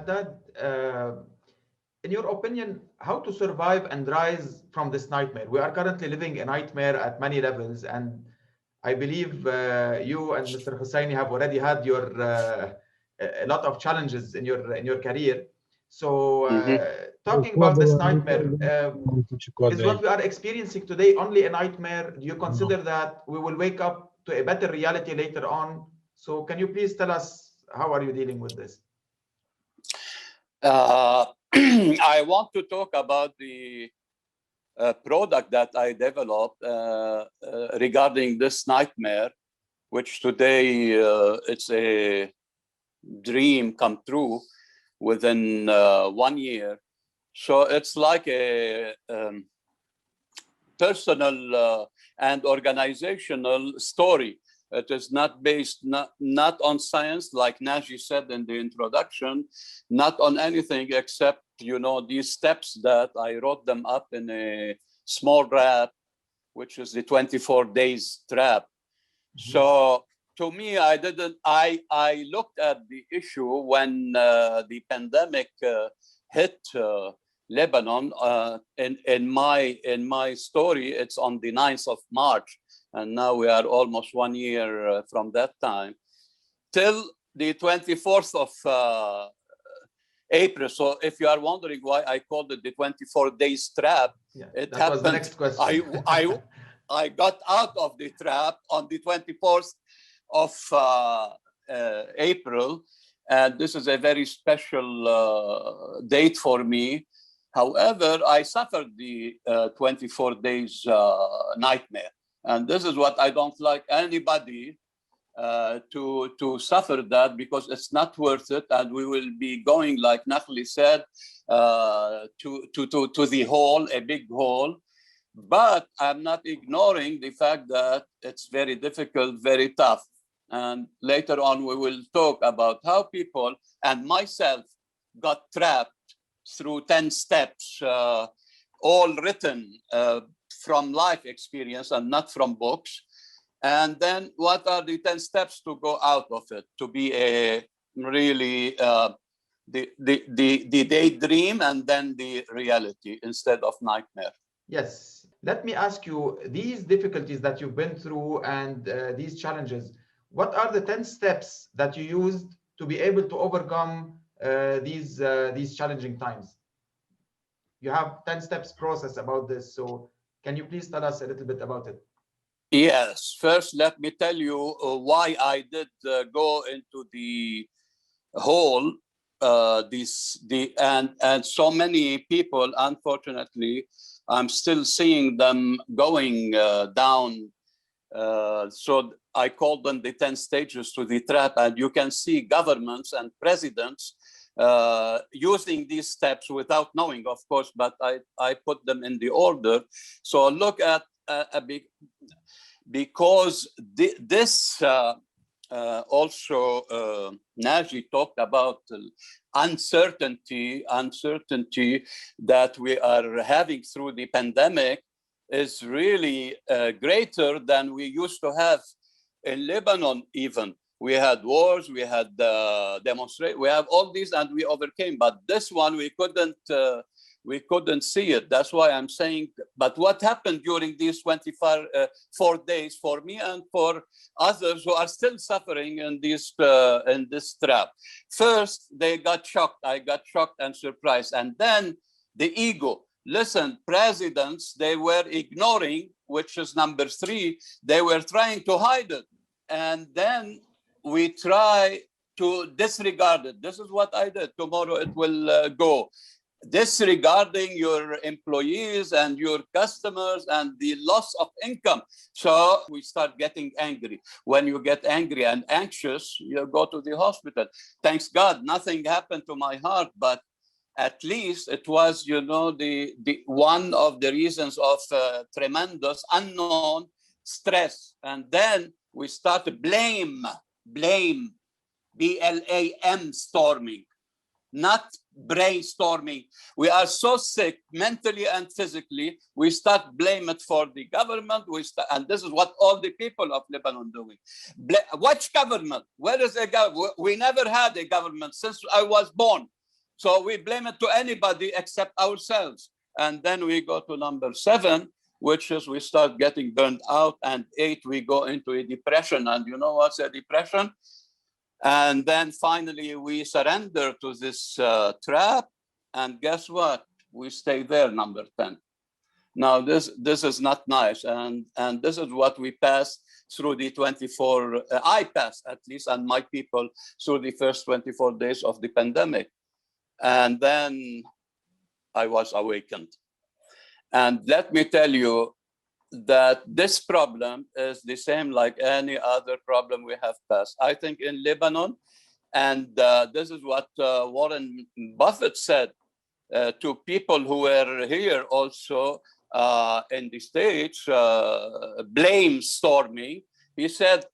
Haddad, in your opinion, how to survive and rise from this nightmare? We are currently living a nightmare at many levels, and I believe you and Mr. Husseini have already had your a lot of challenges in your career. So, talking about this nightmare, is what we are experiencing today only a nightmare? Do you consider that we will wake up to a better reality later on? So, can you please tell us how are you dealing with this? I want to talk about the product that I developed regarding this nightmare, which today it's a dream come true within 1 year. So it's like a personal and organizational story. It is not based not on science, like Naji said in the introduction, not on anything except, you know, these steps that I wrote them up in a small rap, which is the 24 days trap. Mm-hmm. So to me, I looked at the issue when the pandemic hit Lebanon. In my story, it's on the 9th of March. And now we are almost 1 year from that time, till the 24th of April. So if you are wondering why I called it the 24 days trap, it that happened. Was the next question. I got out of the trap on the 24th of April. And this is a very special date for me. However, I suffered the 24 days nightmare. And this is what I don't like anybody to suffer that, because it's not worth it. And we will be going, like Nakhli said, to the hole, a big hole. But I'm not ignoring the fact that it's very difficult, very tough. And later on, we will talk about how people and myself got trapped through 10 steps, all written from life experience and not from books. And then what are the 10 steps to go out of it, to be a really the daydream and then the reality instead of nightmare. Yes. Let me ask you, these difficulties that you've been through and these challenges, what are the 10 steps that you used to be able to overcome these challenging times? You have 10 steps process about this. So can you please tell us a little bit about it? Yes. First, let me tell you why I did go into the hole. And so many people, unfortunately, I'm still seeing them going down. So I call them the 10 stages to the trap. And you can see governments and presidents using these steps without knowing, of course, but I put them in the order. So look at because this also Naji talked about uncertainty that we are having through the pandemic is really greater than we used to have in Lebanon. Even we had wars, we had demonstrations, we have all these, and we overcame. But this one we couldn't see it. That's why I'm saying. But what happened during these 4 days for me and for others who are still suffering in this trap? First, they got shocked. I got shocked and surprised, and then the ego. Listen, presidents, they were ignoring, which is number 3. They were trying to hide it, and then we try to disregard it. This is what I did. Tomorrow it will go. Disregarding your employees and your customers and the loss of income. So we start getting angry. When you get angry and anxious, you go to the hospital. Thanks God, nothing happened to my heart, but at least it was, you know, the one of the reasons of tremendous unknown stress. And then we start to blame, BLAM storming, not brainstorming. We are so sick mentally and physically, we start blame it for the government. And this is what all the people of Lebanon doing. Which government? Where is a government? We never had a government since I was born. So we blame it to anybody except ourselves. And then we go to number 7, which is we start getting burned out, and 8, we go into a depression. And you know what's a depression? And then finally we surrender to this trap. And guess what? We stay there, number 10. Now this is not nice. And this is what we passed through the 24, I passed at least, and my people through the first 24 days of the pandemic. And then I was awakened. And let me tell you that this problem is the same like any other problem we have passed. I think in Lebanon, and this is what Warren Buffett said to people who were here also in the States, blame storming. He said,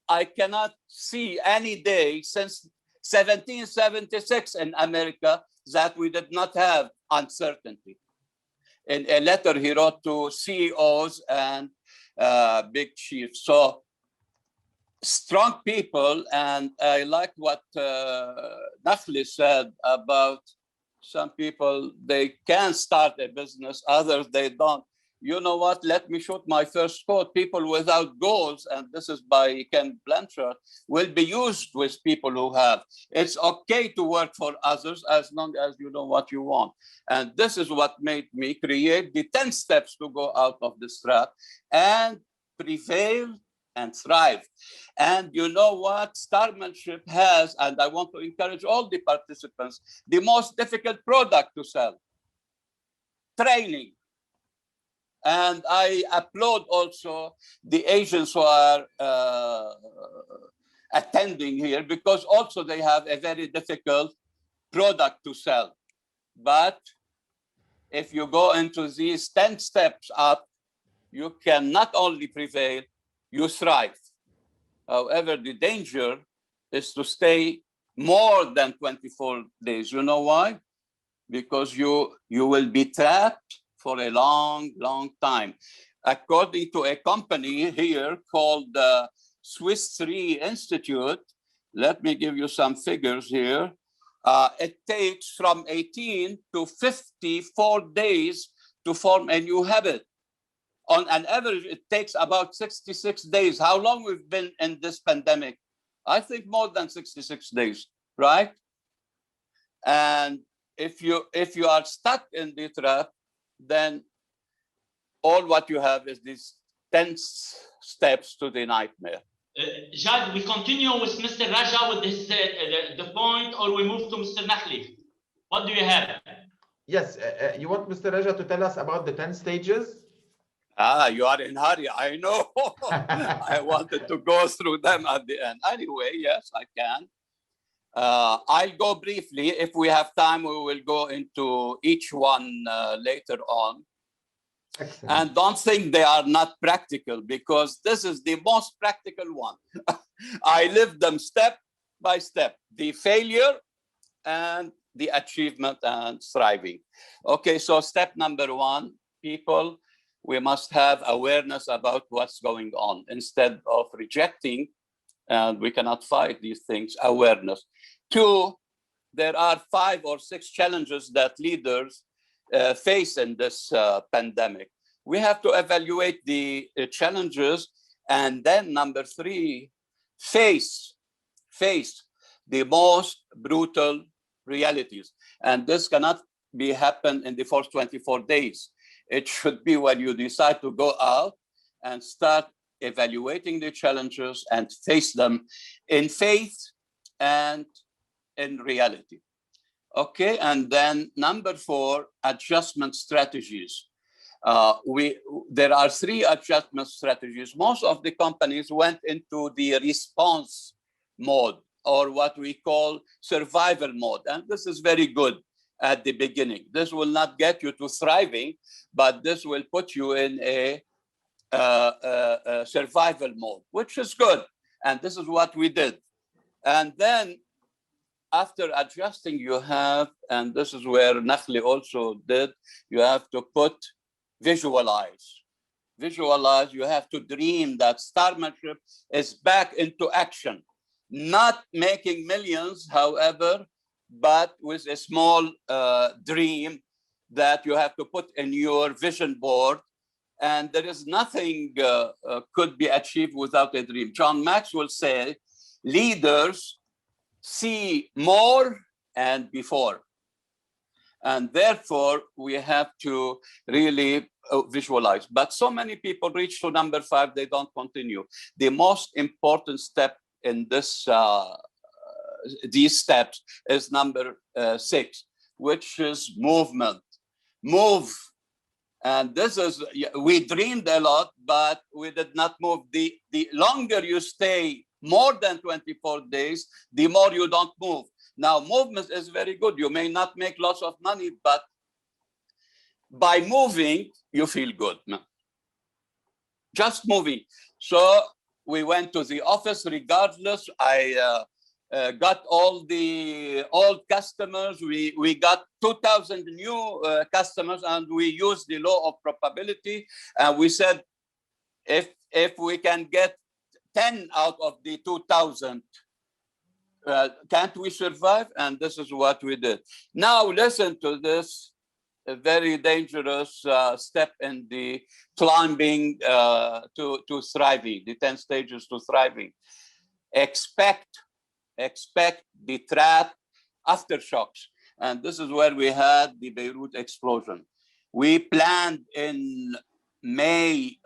I cannot see any day since 1776 in America that we did not have uncertainty. In a letter he wrote to CEOs and big chiefs. So strong people, and I like what Nakhli said about some people, they can start a business, others they don't. You know what? Let me shoot my first quote. People without goals, and this is by Ken Blanchard, will be used with people who have. It's okay to work for others as long as you know what you want. And this is what made me create the 10 steps to go out of this trap and prevail and thrive. And you know what? Starmanship has, and I want to encourage all the participants, the most difficult product to sell: training. And I applaud also the Asians who are attending here, because also they have a very difficult product to sell. But if you go into these 10 steps up, you can not only prevail, you thrive. However, the danger is to stay more than 24 days. You know why? Because you will be trapped for a long, long time. According to a company here called the Swiss Re Institute, let me give you some figures here. It takes from 18 to 54 days to form a new habit. On an average, it takes about 66 days. How long we've been in this pandemic? I think more than 66 days, right? And if you are stuck in the trap, then all what you have is these 10 steps to the nightmare. Jad, we continue with Mr. Raja with his, the point, or we move to Mr. Nakhli? What do you have? Yes, you want Mr. Raja to tell us about the 10 stages? You are in a hurry, I know. I wanted to go through them at the end. Anyway, yes, I can. I'll go briefly. If we have time, we will go into each one later on. Excellent. And don't think they are not practical, because this is the most practical one. I lived them step by step, the failure and the achievement and thriving. Okay, so step number 1, people, we must have awareness about what's going on instead of rejecting, and we cannot fight these things, awareness. 2, there are 5 or 6 challenges that leaders face in this pandemic. We have to evaluate the challenges, and then number 3, face the most brutal realities. And this cannot be happen in the first 24 days. It should be when you decide to go out and start evaluating the challenges and face them in faith and in reality. Okay, and then number 4, adjustment strategies. There are 3 adjustment strategies. Most of the companies went into the response mode, or what we call survival mode. And this is very good at the beginning. This will not get you to thriving, but this will put you in a survival mode, which is good. And this is what we did. And then after adjusting, you have, and this is where Nakhli also did, you have to visualize. Visualize, you have to dream that starmanship is back into action. Not making millions, however, but with a small dream that you have to put in your vision board. And there is nothing could be achieved without a dream. John Maxwell said, leaders see more and before. And therefore, we have to really visualize. But so many people reach to number 5, they don't continue. The most important step in this, these steps is number 6, which is movement. Move. And this is, we dreamed a lot, but we did not move. The longer you stay more than 24 days, the more you don't move. Now, movement is very good. You may not make lots of money, but by moving, you feel good. Just moving. So we went to the office regardless. I got all the old customers. We got 2,000 new customers, and we used the law of probability. And we said, if we can get 10 out of the 2,000, can't we survive? And this is what we did. Now listen to this very dangerous step in the climbing to thriving, the 10 stages to thriving. Expect the trap aftershocks. And this is where we had the Beirut explosion. We planned in May,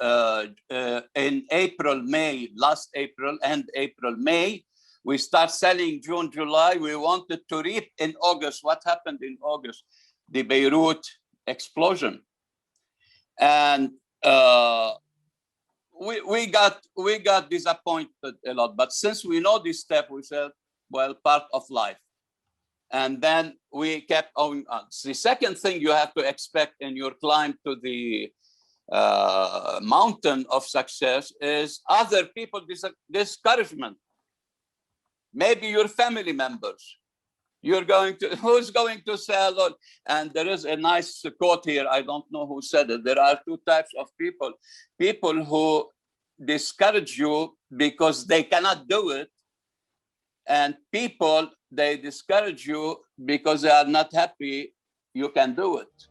in April, May, last April, and April, May. We start selling June, July. We wanted to reap in August. What happened in August? The Beirut explosion. And we got disappointed a lot. But since we know this step, we said, well, part of life. And then we kept on. The second thing you have to expect in your climb to the mountain of success is other people discouragement. Maybe your family members. Who's going to sell? And there is a nice quote here. I don't know who said it. There are 2 types of people. People who discourage you because they cannot do it. And people, they discourage you because they are not happy you can do it.